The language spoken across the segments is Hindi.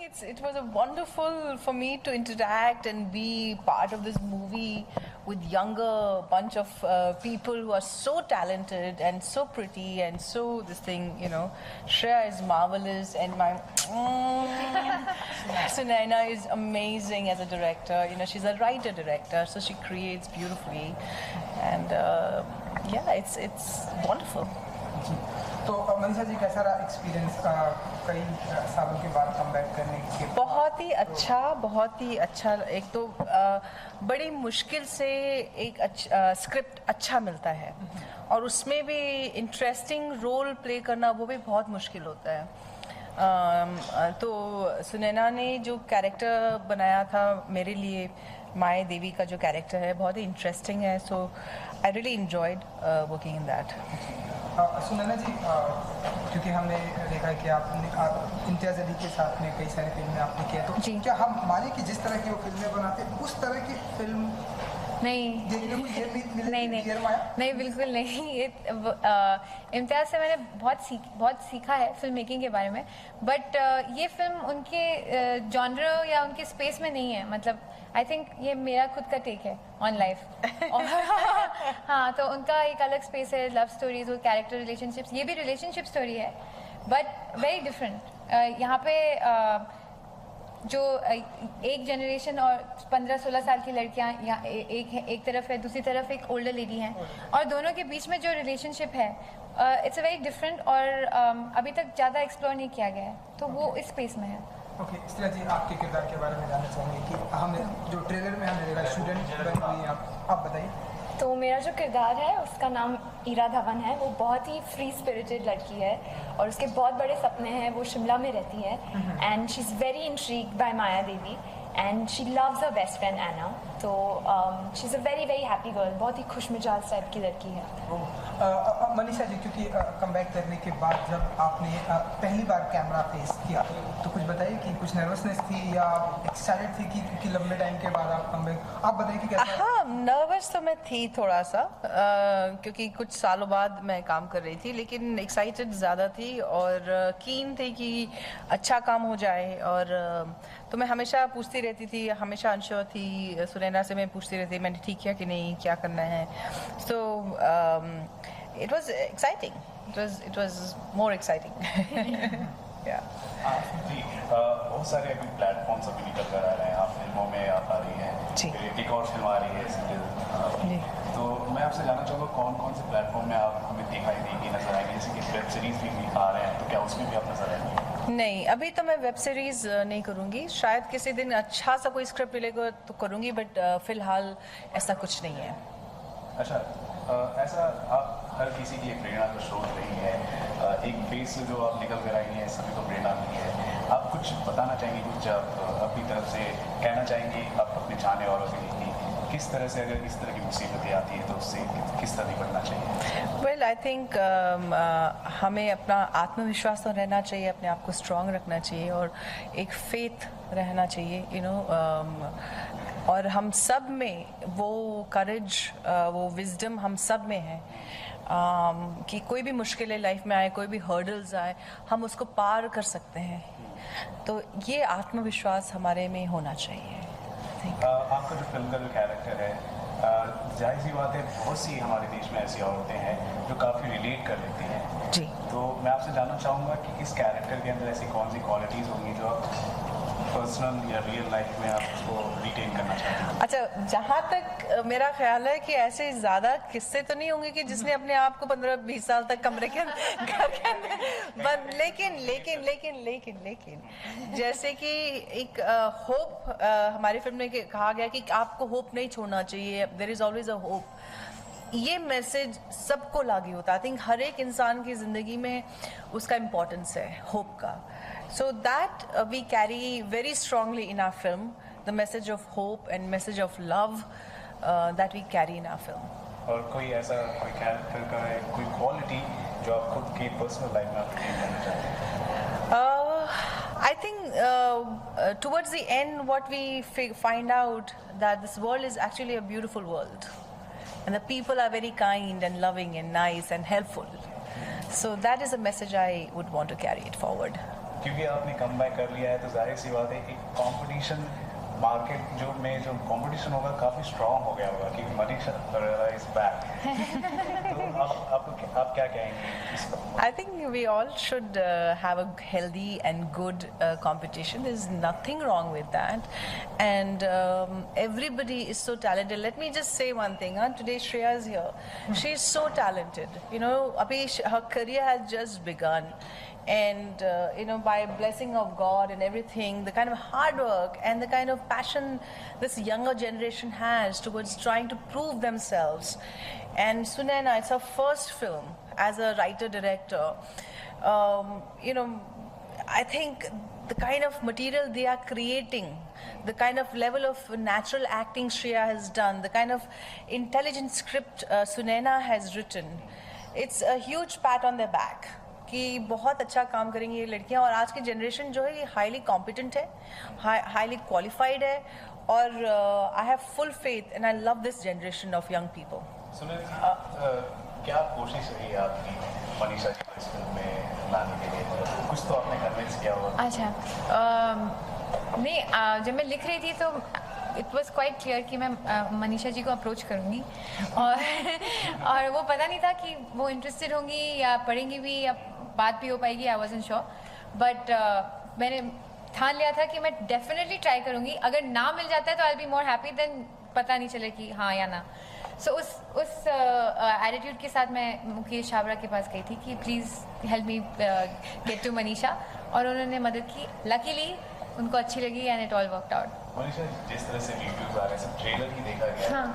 it was a wonderful for me to interact and be part of this movie with younger bunch of people who are so talented and so pretty and so this thing, you know. Shreya is marvelous and my Sunaina is amazing as a director. You know, she's a writer-director, so she creates beautifully, and yeah, it's wonderful. तो मनीषा जी कैसा रहा एक्सपीरियंस कई सालों के बाद कमबैक करने के? बहुत ही अच्छा। एक तो बड़ी मुश्किल से एक स्क्रिप्ट अच्छा मिलता है और उसमें भी इंटरेस्टिंग रोल प्ले करना वो भी बहुत मुश्किल होता है। तो सुनैना ने जो कैरेक्टर बनाया था मेरे लिए, माया देवी का जो कैरेक्टर है बहुत ही इंटरेस्टिंग है, so I really enjoyed working in that. Sunaina ji, क्योंकि हमने देखा है कि आपने इम्तियाज़ अली के साथ में कई सारी फिल्में आपने किया, तो क्या हम माने कि जिस तरह की वो फिल्में बनाते उस तरह की फिल्म नहीं, बिल्कुल नहीं। इम्तियाज़ से मैंने बहुत सीखा है फिल्म मेकिंग के बारे में, बट ये फिल्म उनके जॉनर या उनके स्पेस में नहीं है। मतलब आई थिंक ये मेरा खुद का टेक है ऑन लाइफ। हाँ, तो उनका एक अलग स्पेस है, लव स्टोरीज और कैरेक्टर रिलेशनशिप्स, ये भी रिलेशनशिप स्टोरी है बट वेरी डिफरेंट। यहाँ पे जो एक जनरेशन और 15-16 साल की लड़कियाँ यहाँ एक तरफ है, दूसरी तरफ एक ओल्डर लेडी हैं, और दोनों के बीच में जो रिलेशनशिप है इट्स अ वेरी डिफरेंट और अभी तक ज़्यादा एक्सप्लोर नहीं किया गया है, तो वो इस स्पेस में है। ओके, इस्तिला जी आपके किरदार के बारे में जानना चाहेंगे कि हमने जो ट्रेलर में हमने देखा स्टूडेंट बनी हुई है, आप बताइए। तो मेरा जो किरदार है उसका नाम ईरा धवन है। वो बहुत ही फ्री स्पिरिटेड लड़की है और उसके बहुत बड़े सपने हैं। वो शिमला में रहती है and she is very intrigued by Maya Devi and she loves her best friend Anna. तो she is a very very happy girl, बहुत ही खुशमिजाज टाइप की लड़की है। मनीषा जी, क्योंकि कमबैक करने के बाद जब आपने पहली बार कैमरा फेस किया तो कुछ बताइए कि कुछ नर्वसनेस थी या एक्साइटेड थी कि क्योंकि लंबे टाइम के बाद आप कमबैक, आप बताइए कि कैसा? हाँ, नर्वस तो मैं थी थोड़ा सा, क्योंकि कुछ सालों बाद मैं काम कर रही थी, लेकिन एक्साइटेड ज़्यादा थी और कीन थी कि अच्छा काम हो जाए। और तो मैं हमेशा पूछती रहती थी, हमेशा अनश्योर थी, सुनैना से मैं पूछती रहती मैंने ठीक किया कि नहीं, क्या करना है। सो it was exciting. It was more exciting. Yeah. जी, बहुत सारे अभी प्लेटफॉर्म्स अभी निकल कर आ रहे हैं, आप फिल्मों में आप आ रही हैं, एक और फिल्म आ रही है जी। तो मैं आपसे जानना चाहूँगा कौन कौन से प्लेटफॉर्म में आप हमें दिखाई देंगी, नजर आएंगी? जैसे कि वेब सीरीज भी आ रहे हैं, तो क्या उसमें भी आप नजर आएंगे? नहीं, अभी तो मैं वेब सीरीज नहीं करूँगी, शायद किसी दिन अच्छा सा कोई स्क्रिप्ट मिलेगा तो करूँगी, बट फिलहाल ऐसा कुछ नहीं है। अच्छा, ऐसा आप हर किसी की एक प्रेरणा का स्रोत रही है, एक बेस से जो आप निकल कर आई हैं सभी को प्रेरणा मिली है। आप कुछ बताना चाहेंगे, कुछ अपनी तरफ से कहना चाहेंगे आप अपने चाहने वालों के लिए कि किस तरह से अगर इस तरह की मुसीबतें आती है तो उससे किस तरह निपटना चाहिए? वेल, आई थिंक हमें अपना आत्मविश्वास तो रहना चाहिए, अपने आप को स्ट्रांग रखना चाहिए और एक फेथ रहना चाहिए, यू नो। और हम सब में वो करेज, वो विजडम हम सब में है कि कोई भी मुश्किलें लाइफ में आए, कोई भी हर्डल्स आए, हम उसको पार कर सकते हैं। तो ये आत्मविश्वास हमारे में होना चाहिए। आपका जो फिल्म का जो कैरेक्टर है, जाहिर सी बात है बहुत सी हमारे देश में ऐसी औरतें हैं जो काफ़ी रिलेट कर लेती हैं जी। तो मैं आपसे जानना चाहूँगा कि इस कैरेक्टर के अंदर ऐसी कौन सी क्वालिटीज़ होंगी जो आप पर्सनल या रियल लाइफ में आप उसको रिटेन करना चाहते हैं? अच्छा, जहाँ तक मेरा ख्याल है कि ऐसे ज़्यादा किस्से तो नहीं होंगे कि जिसने अपने आप को 15-20 साल तक कमरे के अंदर लेकिन जैसे कि एक होप हमारी फिल्म में कहा गया कि आपको होप नहीं छोड़ना चाहिए, there is always a hope. ये मैसेज सबको लागू होता है। आई थिंक हर एक इंसान की ज़िंदगी में उसका इम्पोर्टेंस है होप का। So that we carry very strongly in our film, the message of hope and message of love that we carry in our film. और कोई ऐसा कोई कैरेक्टर का है, कोई क्वालिटी जो आप खुद की पर्सनल लाइफ में आप रिटेन करना चाहते हैं? I think towards the end what we find out that this world is actually a beautiful world and the people are very kind and loving and nice and helpful. So that is a message I would want to carry it forward. क्योंकि आपने कम बैक कर लिया है तो जाहिर सी बात है एक कंपटीशन मार्केट जो कंपटीशन होगा काफ़ी स्ट्रांग हो गया होगा क्योंकि मनीषा अरोड़ा इज बैक। तो आप क्या कहेंगे इस पर? I think we all should have a healthy and good competition. There's nothing wrong with that. And everybody is so talented. Let me just say one thing. Today Shreya is here. She's so talented. You know, her career has just begun. And, by blessing of God and everything, the kind of hard work and the kind of passion this younger generation has towards trying to prove themselves. And Sunaina, it's her first film as a writer-director. I think the kind of material they are creating, the kind of level of natural acting Shreya has done, the kind of intelligent script Sunaina has written, it's a huge pat on their back. कि बहुत अच्छा काम करेंगी ये लड़कियां और आज की जनरेशन जो है ये हाईली कॉम्पिटेंट है, हाईली क्वालिफाइड है और I have full faith and I love this generation of young people. Sunil क्या कोशिश रही है आपकी मनीषा जी को इस फिल्म में लाने के लिए? कुछ तो आपने कन्विंस किया होगा। अच्छा, नहीं, जब मैं लिख रही थी तो इट वॉज क्वाइट क्लियर कि मैं मनीषा जी को अप्रोच करूँगी और वो पता नहीं था कि वो इंटरेस्टेड होंगी या पढ़ेंगी भी या बात भी हो पाएगी। आई वॉजंट श्योर, बट मैंने ठान लिया था कि मैं डेफिनेटली ट्राई करूँगी। अगर ना मिल जाता है तो आई बी मोर हैप्पी, देन पता नहीं चले कि हाँ या ना। सो उस एटीट्यूड के साथ मैं मुकेश छाबड़ा के पास गई थी कि please help me get to Manisha, और उन्होंने मदद की। लकीली उनको अच्छी लगी and it all worked out. Manisha जिस तरह से रिव्यूज आ रहे हैं सब ट्रेलर ही देखा गया। हाँ।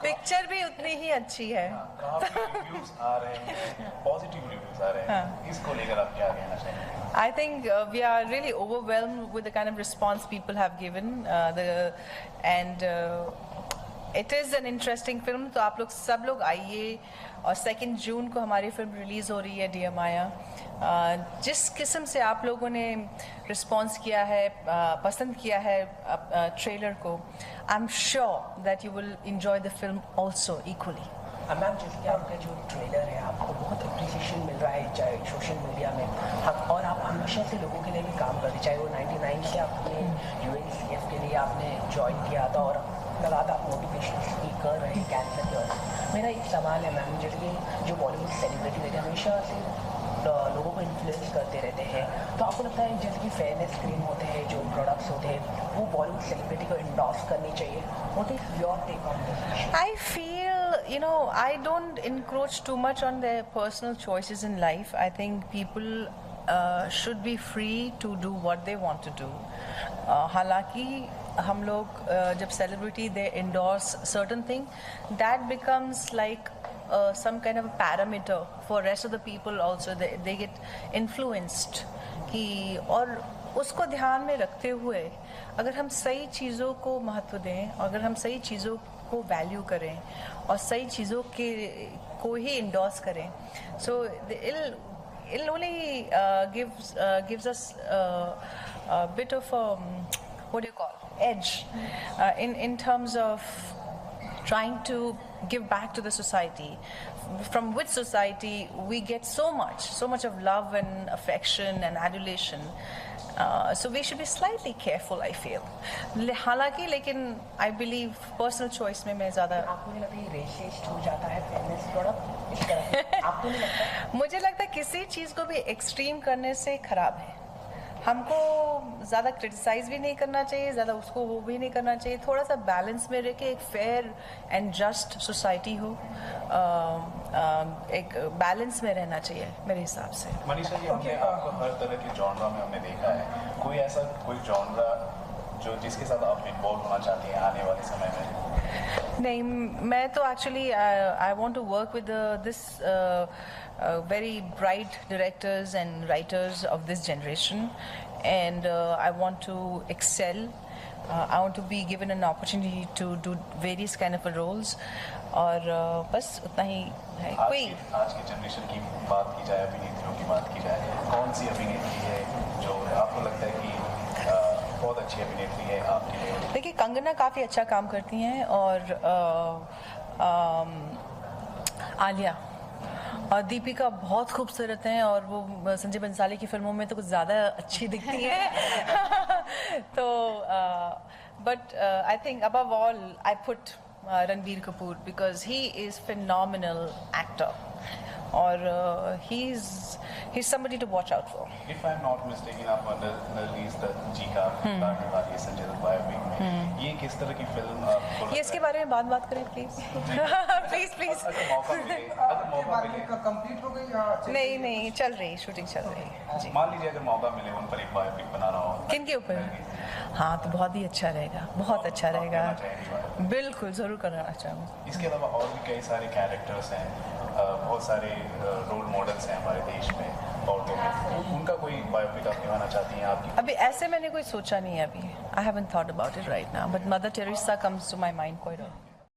पिक्चर भी उतनी ही अच्छी है। काफी रिव्यूज आ रहे हैं, पॉजिटिव रिव्यूज आ रहे हैं, इसको लेकर आप क्या कहना चाहेंगे? I think we are really overwhelmed with the kind of response people have given, and it is an interesting film. तो आप लोग सब लोग आइए, और 2 जून को हमारी फिल्म रिलीज़ हो रही है डियर माया। जिस किस्म से आप लोगों ने रिस्पॉन्स किया है, पसंद किया है ट्रेलर को, I am sure that you will enjoy the film also equally. Ma'am, जैसे कि आपका जो ट्रेलर है आपको बहुत अप्रिसिएशन मिल रहा है चाहे सोशल मीडिया में, और आप हमेशा से लोगों के लिए भी काम करते, चाहे वो 99 से आपने UNCF के लिए आपने ज्वाइन किया था और लगातार आप मोटिवेशनल स्पीकर रहे कैंसर के वजह। मेरा एक सवाल है मैम, जैसे कि जो बॉलीवुड सेलिब्रिटी रहते हैं हमेशा से लोगों को इन्फ्लुएंस करते रहते हैं, तो आपको लगता है जैसे कि फेयरनेस क्रीम होते हैं, जो प्रोडक्ट्स होते हैं, वो बॉलीवुड सेलिब्रिटी को इंडोर्स करनी चाहिए? What is your take on this? I feel, I don't encroach too much on their personal choices in life. I think people should be free to do what they want to do. हालांकि हम लोग जब celebrity they endorse certain thing, that becomes like some kind of a parameter for rest of the people also. They get influenced कि, और उसको ध्यान में रखते हुए अगर हम सही चीज़ों को महत्व दें, अगर हम सही चीज़ों को वैल्यू करें और सही चीज़ों को ही इंडोर्स करें, सो it'll only gives us a bit of a, what do you call, edge in terms of trying to give back to the society, from which society we get so much of love and affection and adulation. So we should be slightly careful, I feel. हालांकि लेकिन I believe personal choice में मैं ज़्यादा, आपको नहीं लगता ये रेसिस्ट हो जाता है फेयरनेस प्रोडक्ट इस तरह? आपको नहीं लगता? मुझे लगता है किसी चीज़ को भी एक्सट्रीम करने से खराब है। हमको ज़्यादा क्रिटिसाइज भी नहीं करना चाहिए, ज़्यादा उसको वो भी नहीं करना चाहिए। थोड़ा सा बैलेंस में रह के एक फेयर एंड जस्ट सोसाइटी हो, एक बैलेंस में रहना चाहिए मेरे हिसाब से। मनीषा जी, हमने आपको हर तरह के जॉनरा में हमने देखा है, कोई ऐसा कोई जॉनरा जो जिसके साथ आप इन्वॉल्व होना चाहती हैं आने वाले समय में? नहीं, मैं तो actually I want to work with this very bright directors and writers of this generation, and I want to excel. I want to be given an opportunity to do various kind of roles, और बस उतना ही है। कोई आज की जनरेशन की बात की जाए, अभिनेत्रियों की बात की जाए, कौन सी अभिनेत्री है जो आपको लगता है कि बहुत अच्छी अभिनेत्री है आपके लिए? देखिए, कंगना काफ़ी अच्छा काम करती हैं, और आलिया और दीपिका बहुत खूबसूरत हैं और वो संजय बंसाली की फिल्मों में तो कुछ ज़्यादा अच्छी दिखती हैं तो but I think above all I put Ranbir Kapoor because he is phenomenal actor और he is somebody to watch out for. If I'm not mistaken, आप रिलीज द जी का गाने वाली है संजय दत्त बायोपिक में, ये किस तरह की फिल्म आपको ये इसके बारे में बात करें प्लीज प्लीज अगर मौका मिले कंप्लीट हो गई या नहीं चल रही शूटिंग चल रही है जी मान लीजिए अगर मौका मिले उन पर एक बायोपिक बनाना हो किन के ऊपर हाँ तो बहुत ही अच्छा रहेगा बहुत अच्छा रहेगा बिल्कुल ज़रूर करना चाहूँगा इसके अलावा और भी कई सारे कैरेक्टर्स हैं बहुत सारे रोल मॉडल्स हैं हमारे देश में औरतों में उनका कोई बायोपिक आप निभाना चाहती हैं आपकी अभी ऐसे मैंने कोई सोचा नहीं है अभी I haven't thought about it right now but Mother Teresa comes to my mind quite